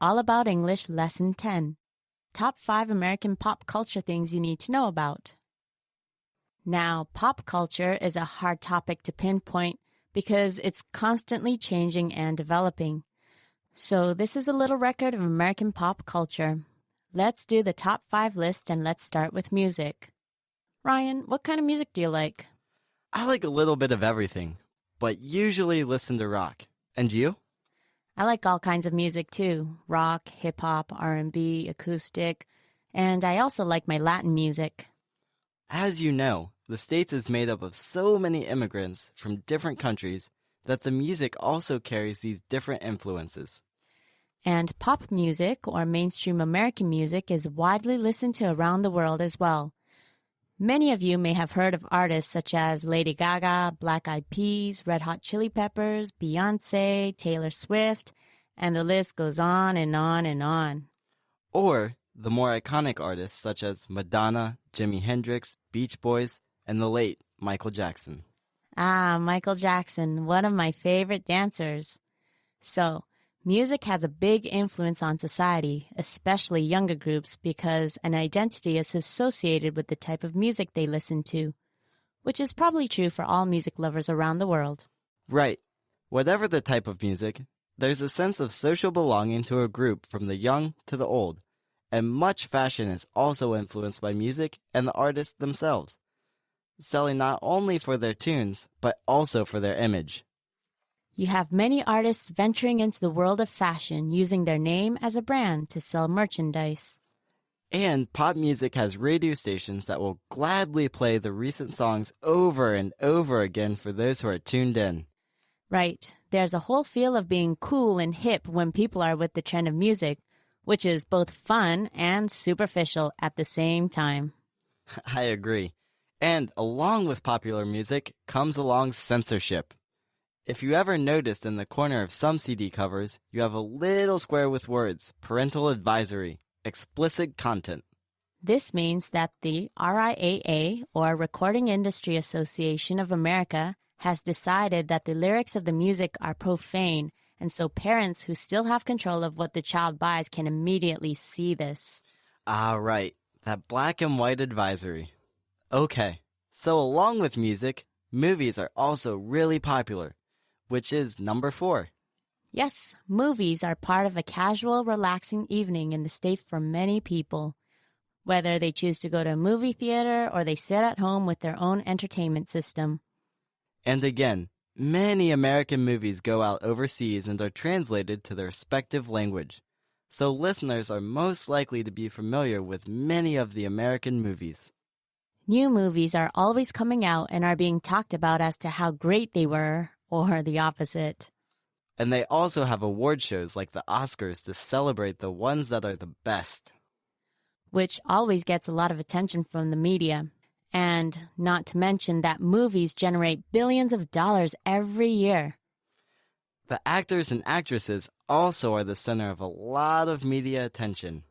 All About English Lesson 10. Top 5 American Pop Culture Things You Need to Know About. Now, pop culture is a hard topic to pinpoint because it's constantly changing and developing. So this is a little record of American pop culture. Let's do the top 5 list and let's start with music. Ryan, what kind of music do you like? I like a little bit of everything, but usually listen to rock. And you? I like all kinds of music too. Rock, hip-hop, R&B, acoustic, and I also like my Latin music. As you know, the States is made up of so many immigrants from different countries that the music also carries these different influences. And pop music, or mainstream American music, is widely listened to around the world as well. Many of you may have heard of artists such as Lady Gaga, Black Eyed Peas, Red Hot Chili Peppers, Beyoncé, Taylor Swift, and the list goes on and on and on. Or the more iconic artists such as Madonna, Jimi Hendrix, Beach Boys, and the late Michael Jackson. Ah, Michael Jackson, one of my favorite dancers. So, music has a big influence on society, especially younger groups, because an identity is associated with the type of music they listen to, which is probably true for all music lovers around the world. Right. Whatever the type of music, there's a sense of social belonging to a group from the young to the old, and much fashion is also influenced by music and the artists themselves, selling not only for their tunes, but also for their image. You have many artists venturing into the world of fashion, using their name as a brand to sell merchandise. And pop music has radio stations that will gladly play the recent songs over and over again for those who are tuned in. Right. There's a whole feel of being cool and hip when people are with the trend of music, which is both fun and superficial at the same time. I agree. And along with popular music comes along censorship. If you ever noticed in the corner of some CD covers, you have a little square with words, Parental Advisory, explicit content. This means that the RIAA, or Recording Industry Association of America, has decided that the lyrics of the music are profane, and so parents who still have control of what the child buys can immediately see this. Ah, right, that black and white advisory. Okay, so along with music, movies are also really popular, which is number 4. Yes, movies are part of a casual, relaxing evening in the States for many people. Whether they choose to go to a movie theater or they sit at home with their own entertainment system. And again, many American movies go out overseas and are translated to their respective language. So listeners are most likely to be familiar with many of the American movies. New movies are always coming out and are being talked about as to how great they were, or the opposite. And they also have award shows like the Oscars to celebrate the ones that are the best. Which always gets a lot of attention from the media. And not to mention that movies generate billions of dollars every year. The actors and actresses also are the center of a lot of media attention.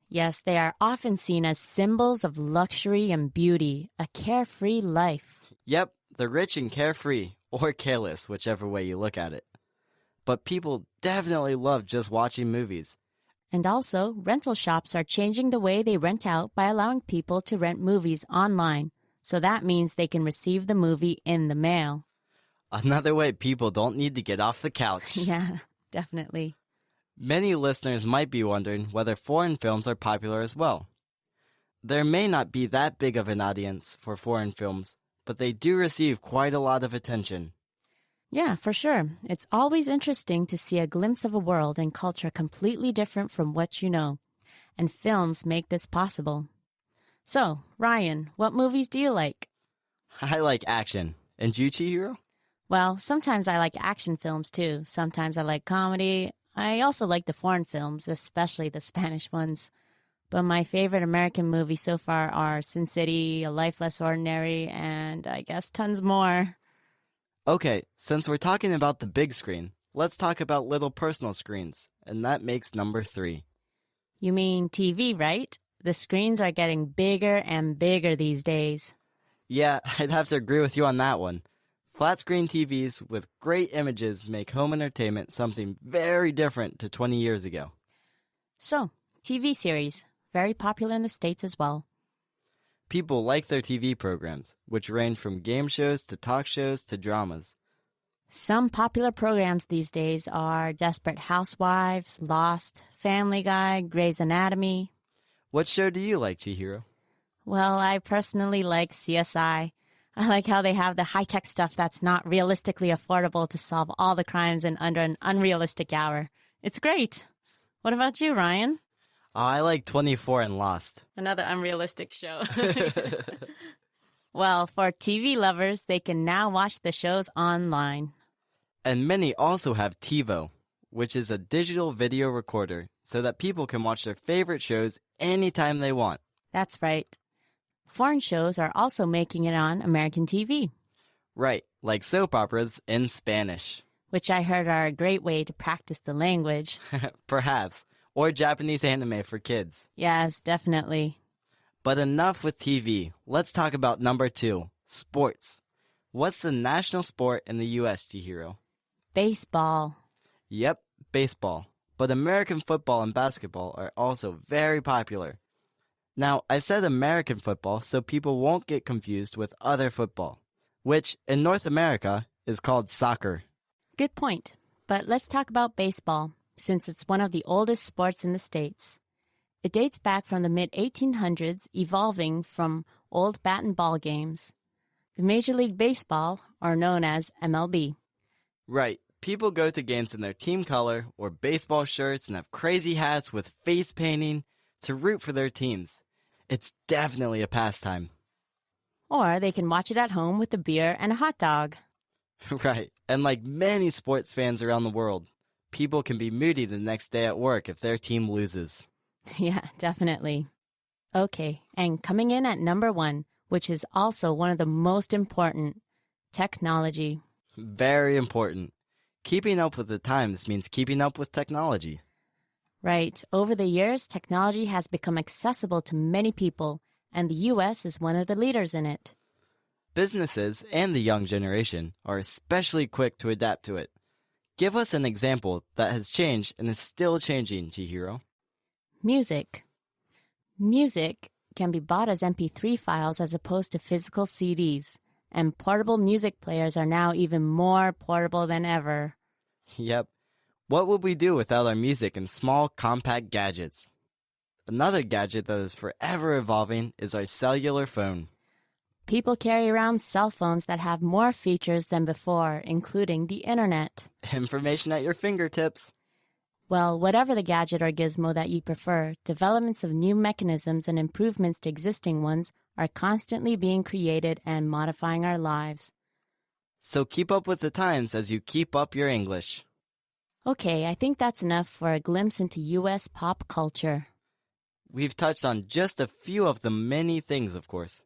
Yes, they are often seen as symbols of luxury and beauty, a carefree life. Yep, the rich and carefree, or careless, whichever way you look at it. But people definitely love just watching movies. And also, rental shops are changing the way they rent out by allowing people to rent movies online. So that means they can receive the movie in the mail. Another way people don't need to get off the couch. Yeah, definitely. Many listeners might be wondering whether foreign films are popular as well. There may not be that big of an audience for foreign films, but they do receive quite a lot of attention. Yeah, for sure. It's always interesting to see a glimpse of a world and culture completely different from what you know. And films make this possible. So, Ryan, what movies do you like? I like action. And you, Chihiro? Well, sometimes I like action films too. Sometimes I like comedy. I also like the foreign films, especially the Spanish ones. But my favorite American movies so far are Sin City, A Life Less Ordinary, and I guess tons more. Okay, since we're talking about the big screen, let's talk about little personal screens, and that makes number 3. You mean TV, right? The screens are getting bigger and bigger these days. Yeah, I'd have to agree with you on that one. Flat-screen TVs with great images make home entertainment something very different to 20 years ago. So, TV series, very popular in the States as well. People like their TV programs, which range from game shows to talk shows to dramas. Some popular programs these days are Desperate Housewives, Lost, Family Guy, Grey's Anatomy. What show do you like, Chihiro? Well, I personally like CSI. I like how they have the high-tech stuff that's not realistically affordable to solve all the crimes in under an unrealistic hour. It's great. What about you, Ryan? I like 24 and Lost. Another unrealistic show. Well, for TV lovers, they can now watch the shows online. And many also have TiVo, which is a digital video recorder so that people can watch their favorite shows anytime they want. That's right. Foreign shows are also making it on American TV. Right, like soap operas in Spanish. Which I heard are a great way to practice the language. Perhaps. Or Japanese anime for kids. Yes, definitely. But enough with TV. Let's talk about number 2, sports. What's the national sport in the U.S., Chihiro? Baseball. Yep, baseball. But American football and basketball are also very popular. Now, I said American football so people won't get confused with other football, which in North America is called soccer. Good point. But let's talk about baseball, since it's one of the oldest sports in the States. It dates back from the mid-1800s, evolving from old bat and ball games. The Major League Baseball, or known as MLB. Right. People go to games in their team color or baseball shirts and have crazy hats with face painting to root for their teams. It's definitely a pastime. Or they can watch it at home with a beer and a hot dog. Right. And like many sports fans around the world, people can be moody the next day at work if their team loses. Yeah, definitely. Okay, and coming in at number 1, which is also one of the most important, technology. Very important. Keeping up with the times means keeping up with technology. Right. Over the years, technology has become accessible to many people, and the U.S. is one of the leaders in it. Businesses and the young generation are especially quick to adapt to it. Give us an example that has changed and is still changing, Chihiro. Music. Music can be bought as MP3 files as opposed to physical CDs, and portable music players are now even more portable than ever. Yep. What would we do without our music and small, compact gadgets? Another gadget that is forever evolving is our cellular phone. People carry around cell phones that have more features than before, including the internet. Information at your fingertips. Well, whatever the gadget or gizmo that you prefer, developments of new mechanisms and improvements to existing ones are constantly being created and modifying our lives. So keep up with the times as you keep up your English. Okay, I think that's enough for a glimpse into U.S. pop culture. We've touched on just a few of the many things, of course.